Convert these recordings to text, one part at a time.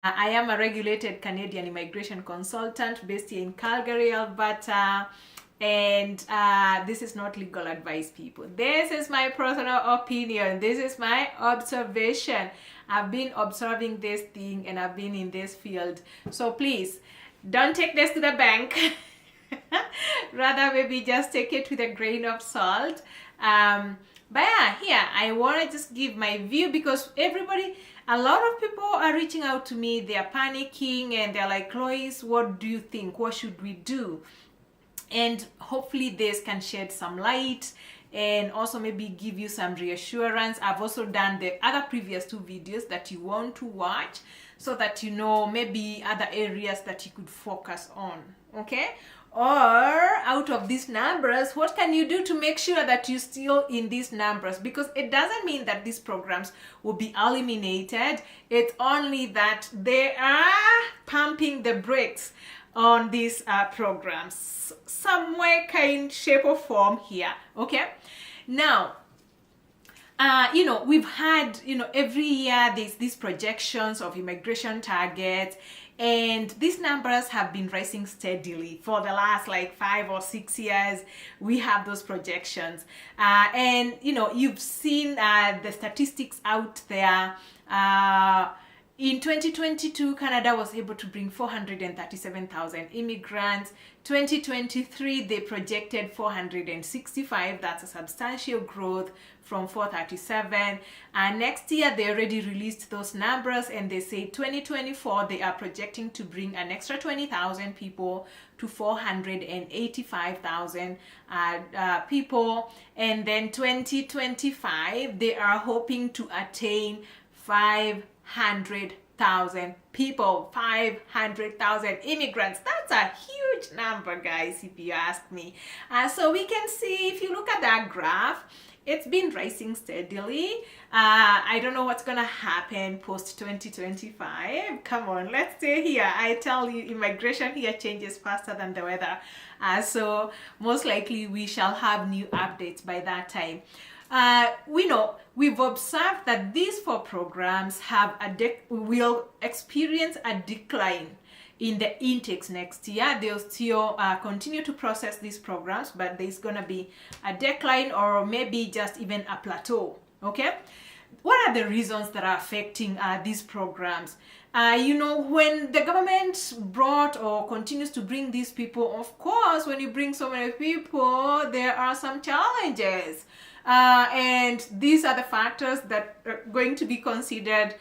I am a regulated Canadian immigration consultant based here in Calgary, Alberta. And this is not legal advice, people. This is my personal opinion. This is my observation. I've been observing this thing and I've been in this field. So please, don't take this to the bank. Rather, maybe just take it with a grain of salt. But yeah, here I want to just give my view, because a lot of people are reaching out to me. They are panicking and they're like, Loise, what do you think? What should we do? And hopefully this can shed some light and also maybe give you some reassurance. I've also done the other previous 2 videos that you want to watch, so that you know maybe other areas that you could focus on, okay? Or out of these numbers, what can you do to make sure that you're still in these numbers? Because it doesn't mean that these programs will be eliminated. It's only that they are pumping the brakes on these programs, some way, kind, shape or form here, okay? Now, we've had, every year there's these projections of immigration targets, and these numbers have been rising steadily for the last like 5 or 6 years. We have those projections, and you've seen the statistics out there. In 2022, Canada was able to bring 437,000 immigrants. 2023, they projected 465. That's a substantial growth from 437. And next year, they already released those numbers, and they say 2024, they are projecting to bring an extra 20,000 people to 485,000 people. And then 2025, they are hoping to attain 500,000 people, 500,000 immigrants. That's a huge number, guys, if you ask me. So we can see, if you look at that graph, it's been rising steadily. I don't know what's gonna happen post 2025. Come on, let's stay here. I tell you, immigration here changes faster than the weather. So most likely we shall have new updates by that time. We've observed that these 4 programs will experience a decline in the intakes next year. They'll still continue to process these programs, but there's gonna be a decline, or maybe just even a plateau, okay? What are the reasons that are affecting these programs? When the government brought or continues to bring these people, of course, when you bring so many people, there are some challenges. And these are the factors that are going to be considered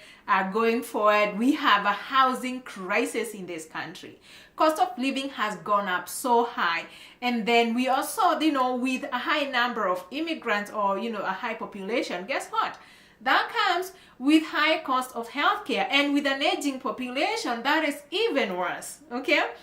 going forward. We have a housing crisis in this country. Cost of living has gone up so high. And then we also, with a high number of immigrants, or, a high population, guess what? That comes with high cost of healthcare. And with an aging population, that is even worse, okay?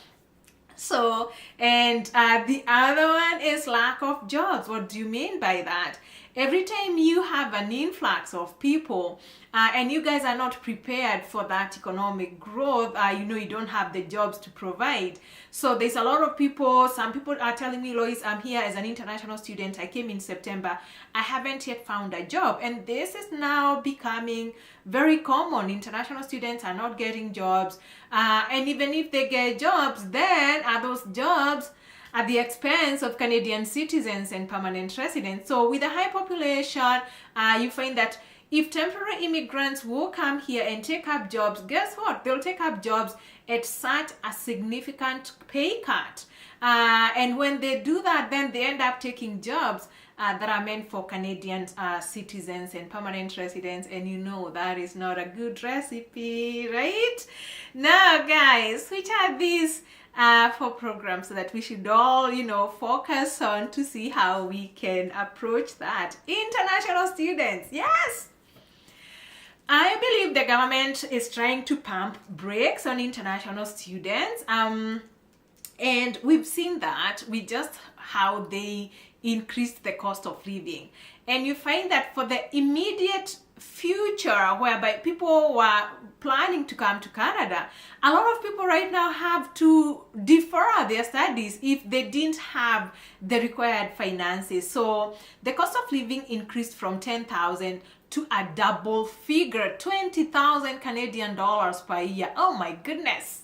So, and the other one is lack of jobs. What do you mean by that? Every time you have an influx of people and you guys are not prepared for that economic growth, you don't have the jobs to provide. So there's a lot of people, some people are telling me, Loise, I'm here as an international student. I came in September. I haven't yet found a job. And this is now becoming very common. International students are not getting jobs. And even if they get jobs, then are those jobs at the expense of Canadian citizens and permanent residents? So with a high population, you find that if temporary immigrants will come here and take up jobs, guess what? They'll take up jobs at such a significant pay cut. And when they do that, then they end up taking jobs that are meant for Canadian citizens and permanent residents. And that is not a good recipe, right? Now, guys, which are these 4 programs that we should all, focus on to see how we can approach that? International students, yes! I believe the government is trying to pump brakes on international students. And we've seen that with just how they increased the cost of living. And you find that for the immediate future, whereby people were planning to come to Canada, a lot of people right now have to defer their studies if they didn't have the required finances. So the cost of living increased from $10,000 to a double figure, 20,000 Canadian dollars per year. Oh my goodness.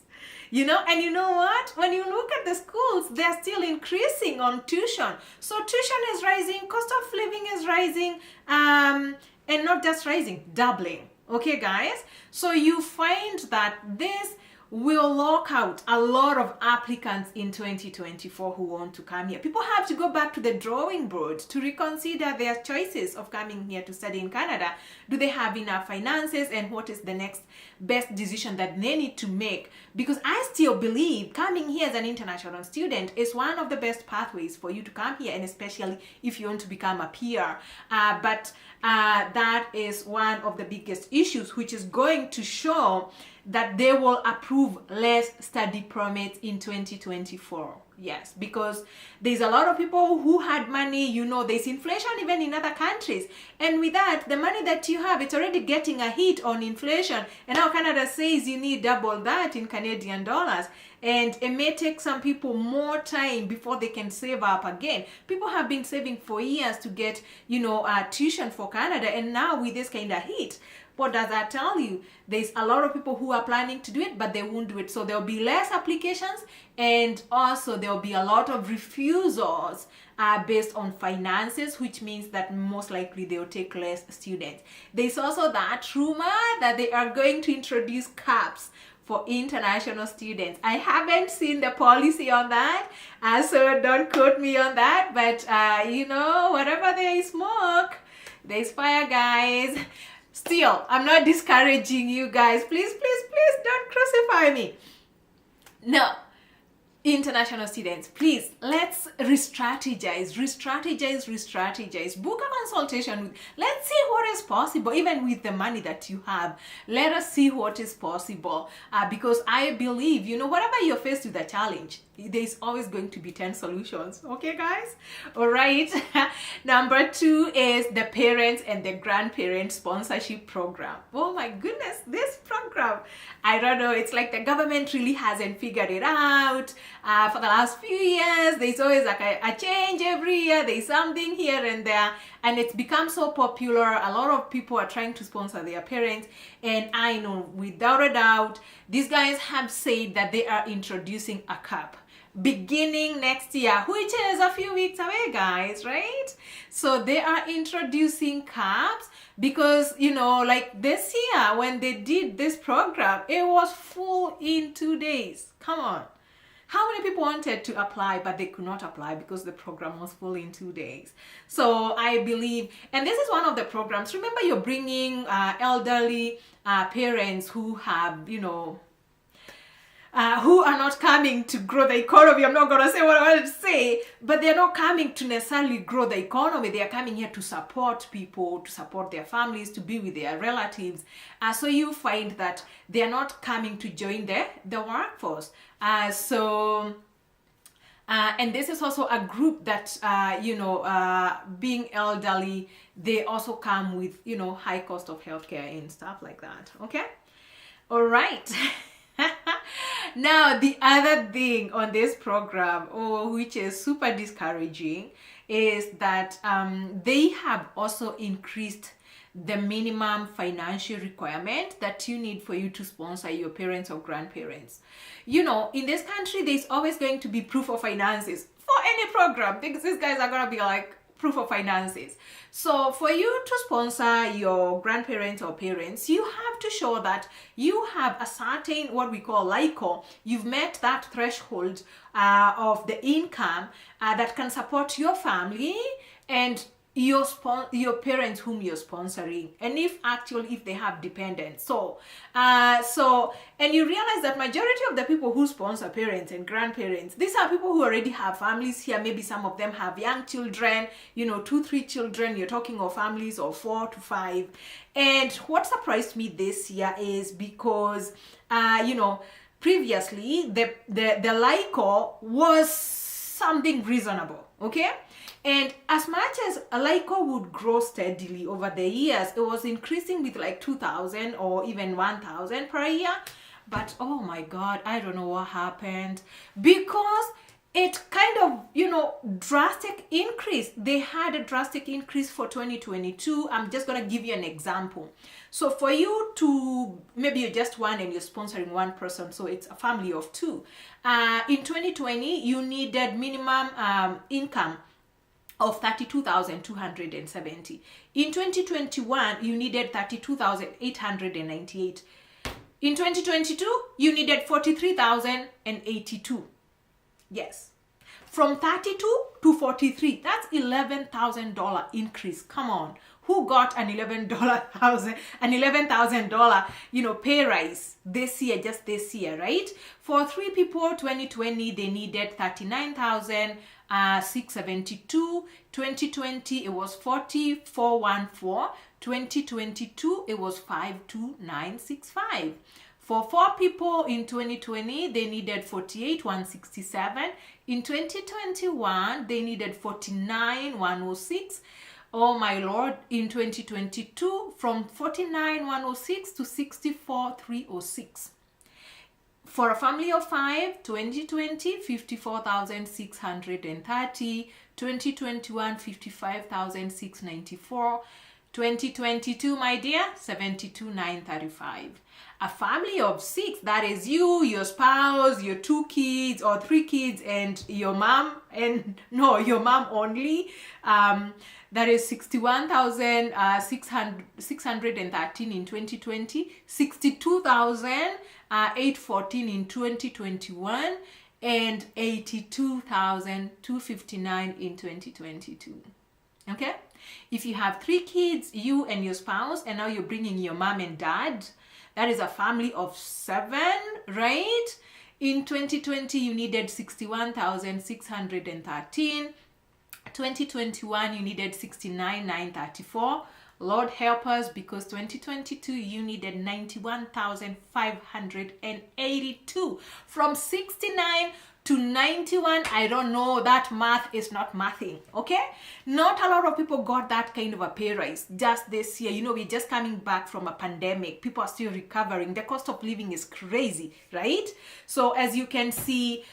You know, and you know what? When you look at the schools, they're still increasing on tuition. So tuition is rising, cost of living is rising, and not just rising, doubling. Okay, guys? So you find that this will lock out a lot of applicants in 2024 who want to come here. People have to go back to the drawing board to reconsider their choices of coming here to study in Canada. Do they have enough finances, and what is the next best decision that they need to make? Because I still believe coming here as an international student is one of the best pathways for you to come here, and especially if you want to become a PR. But that is one of the biggest issues, which is going to show that they will approve less study permits in 2024. Yes, because there's a lot of people who had money, you know, there's inflation even in other countries. And with that, the money that you have, it's already getting a hit on inflation. And now Canada says you need double that in Canadian dollars. And it may take some people more time before they can save up again. People have been saving for years to get, you know, tuition for Canada. And now with this kind of hit, what does that tell you? There's a lot of people who are planning to do it, but they won't do it. So there'll be less applications, and also there'll be a lot of refusals based on finances, which means that most likely they'll take less students. There's also that rumor that they are going to introduce caps for international students. I haven't seen the policy on that, so don't quote me on that, but you know, whatever there is smoke, there's fire, guys. Still, I'm not discouraging you guys. Please, please, please don't crucify me. No. International students, please, let's re-strategize. Book a consultation. Let's see what is possible, even with the money that you have. Let us see what is possible. Because I believe, you know, whatever you're faced with a challenge, there's always going to be 10 solutions. Okay, guys? All right. Number 2 is the parents and the grandparents sponsorship program. Oh my goodness, this program, I don't know, it's like the government really hasn't figured it out. For the last few years, there's always like a change every year. There's something here and there, and it's become so popular. A lot of people are trying to sponsor their parents, and I know without a doubt, these guys have said that they are introducing a cap beginning next year, which is a few weeks away, guys, right? So they are introducing caps because, you know, like this year when they did this program, it was full in 2 days. Come on. How many people wanted to apply, but they could not apply because the program was full in 2 days? So I believe, and this is one of the programs. Remember, you're bringing elderly parents who have, you know, who are not coming to grow the economy. I'm not going to say what I wanted to say, but they're not coming to necessarily grow the economy. They are coming here to support people, to support their families, to be with their relatives. So you find that they are not coming to join the workforce. And this is also a group that, you know, being elderly, they also come with, you know, high cost of healthcare and stuff like that. Okay? All right. Now, the other thing on this program, which is super discouraging, is that they have also increased the minimum financial requirement that you need for you to sponsor your parents or grandparents. You know, in this country, there's always going to be proof of finances for any program, because these guys are going to be like proof of finances. So for you to sponsor your grandparents or parents, you have to show that you have a certain, what we call LICO. You've met that threshold of the income that can support your family and your parents whom you're sponsoring, and if they have dependents. So and you realize that majority of the people who sponsor parents and grandparents, these are people who already have families here. Maybe some of them have young children, you know, 2-3 children. You're talking of families of 4 to 5. And what surprised me this year is because you know, previously the LICO was something reasonable, okay? And as much as LICO would grow steadily over the years, it was increasing with like 2,000 or even 1,000 per year. But oh my God, I don't know what happened, because it kind of, you know, drastic increase. They had a drastic increase for 2022. I'm just going to give you an example. So for you to, maybe you're just one and you're sponsoring one person, so it's a family of two. In 2020, you needed minimum income of 32,270. In 2021, you needed 32,898. In 2022, you needed 43,082. Yes. From 32 to 43, that's $11,000 increase. Come on. Who got an $11,000, you know, pay rise this year, just this year, right? For three people, 2020, they needed 39,672. 2020, it was 4414. 2022, it was 52965. For four people in 2020, they needed 48,167. In 2021, they needed 49,106. Oh my Lord, in 2022, from 49,106 to 64,306. For a family of five, 2020, 54,630. 2021, 55,694. 2022, my dear, 72,935. A family of six, that is you, your spouse, your two kids or three kids, and your mom, and no, your mom only. That is 61,613 in 2020, 62,814 in 2021, and 82,259 in 2022. Okay? If you have three kids, you and your spouse, and now you're bringing your mom and dad, that is a family of seven, right? In 2020, you needed 61,613. 2021, you needed 69,934. Lord help us, because 2022, you needed 91,582. From 69 to 91, I don't know, that math is not mathing, okay? Not a lot of people got that kind of a pay rise just this year. You know, we're just coming back from a pandemic. People are still recovering. The cost of living is crazy, right? So as you can see,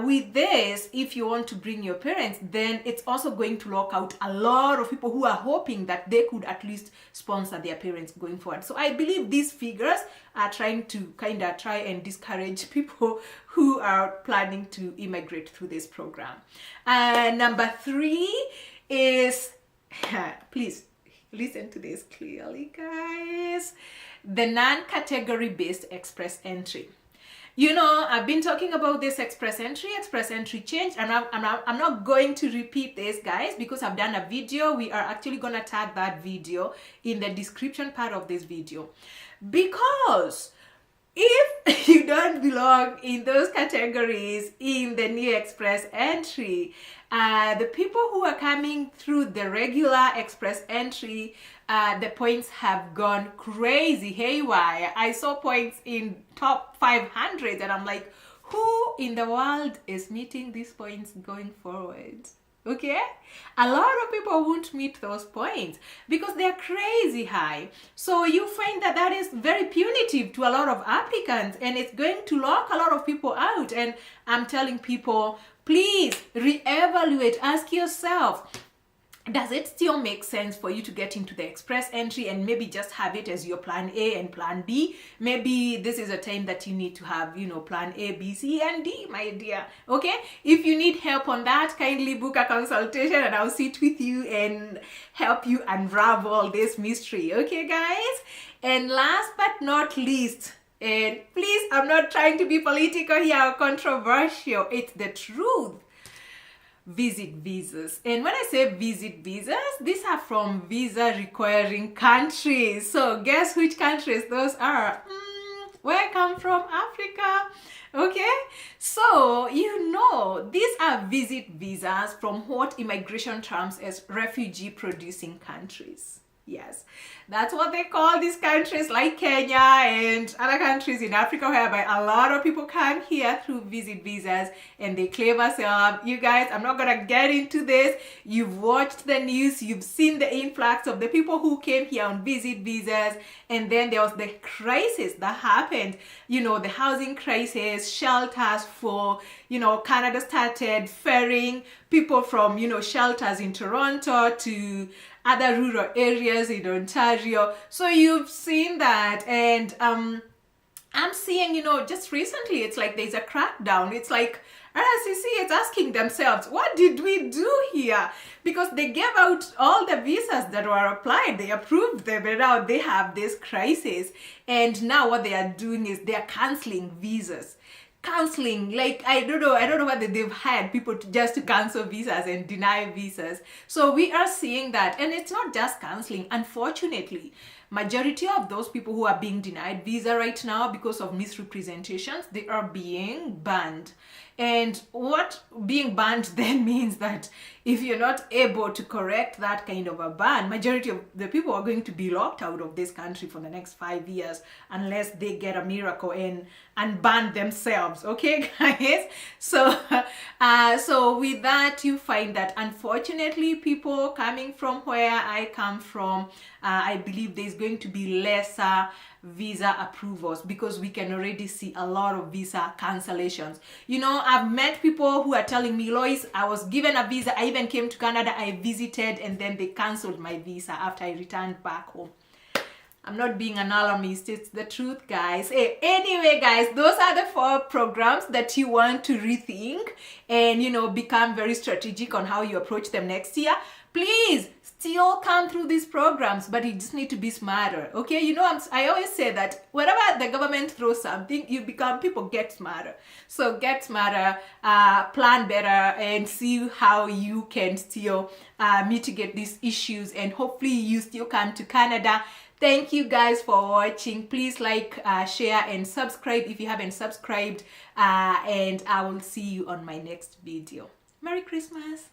with this, if you want to bring your parents, then it's also going to lock out a lot of people who are hoping that they could at least sponsor their parents going forward. So I believe these figures are trying to kind of try and discourage people who are planning to immigrate through this program. Number three is, please listen to this clearly, guys, the non-category based express entry. You know, I've been talking about this express entry change, and I'm not going to repeat this, guys, because I've done a video. We are actually going to tag that video in the description part of this video. Because if you don't belong in those categories in the new express entry, the people who are coming through the regular express entry, the points have gone crazy haywire. I saw points in top 500 and I'm like, who in the world is meeting these points going forward? Okay, a lot of people won't meet those points because they're crazy high. So you find that that is very punitive to a lot of applicants, and it's going to lock a lot of people out. And I'm telling people, please reevaluate, ask yourself, does it still make sense for you to get into the express entry and maybe just have it as your plan A and plan B? Maybe this is a time that you need to have, you know, plan A, B, C, and D, my dear. Okay? If you need help on that, kindly book a consultation and I'll sit with you and help you unravel this mystery. Okay, guys? And last but not least, and please, I'm not trying to be political here or controversial. It's the truth. Visit visas. And when I say visit visas, these are from visa requiring countries. So guess which countries those are? Where I come from, Africa. Okay, so you know these are visit visas from what immigration terms as refugee producing countries. Yes, that's what they call these countries like Kenya and other countries in Africa, whereby a lot of people come here through visit visas and they claim asylum. You guys, I'm not gonna get into this. You've watched the news, you've seen the influx of the people who came here on visit visas, and then there was the crisis that happened, you know, the housing crisis, shelters for, you know, Canada started ferrying people from, you know, shelters in Toronto to other rural areas in Ontario. So you've seen that, and I'm seeing, you know, just recently it's like there's a crackdown. It's like RCIC is asking themselves, what did we do here? Because they gave out all the visas that were applied, they approved them, and now they have this crisis. And now what they are doing is they're canceling visas. Counseling, like I don't know whether they've had people just to cancel visas and deny visas. So we are seeing that, and it's not just counseling. Unfortunately, majority of those people who are being denied visa right now because of misrepresentations, they are being banned. And what being banned then means that if you're not able to correct that kind of a ban, majority of the people are going to be locked out of this country for the next 5 years unless they get a miracle and ban themselves. Okay, guys? So so with that, you find that unfortunately people coming from where I come from, I believe there's going to be lesser visa approvals because we can already see a lot of visa cancellations. You know, I've met people who are telling me, Loise, I was given a visa, I even came to Canada, I visited, and then they canceled my visa after I returned back home. I'm not being an alarmist, it's the truth, guys. Hey, anyway, guys, those are the 4 programs that you want to rethink and, you know, become very strategic on how you approach them next year. Please still come through these programs, but you just need to be smarter. Okay, you know, I always say that whenever the government throws something, people get smarter. So get smarter, plan better, and see how you can still mitigate these issues, and hopefully you still come to Canada. Thank you guys for watching. Please like, share, and subscribe if you haven't subscribed, and I will see you on my next video. Merry Christmas.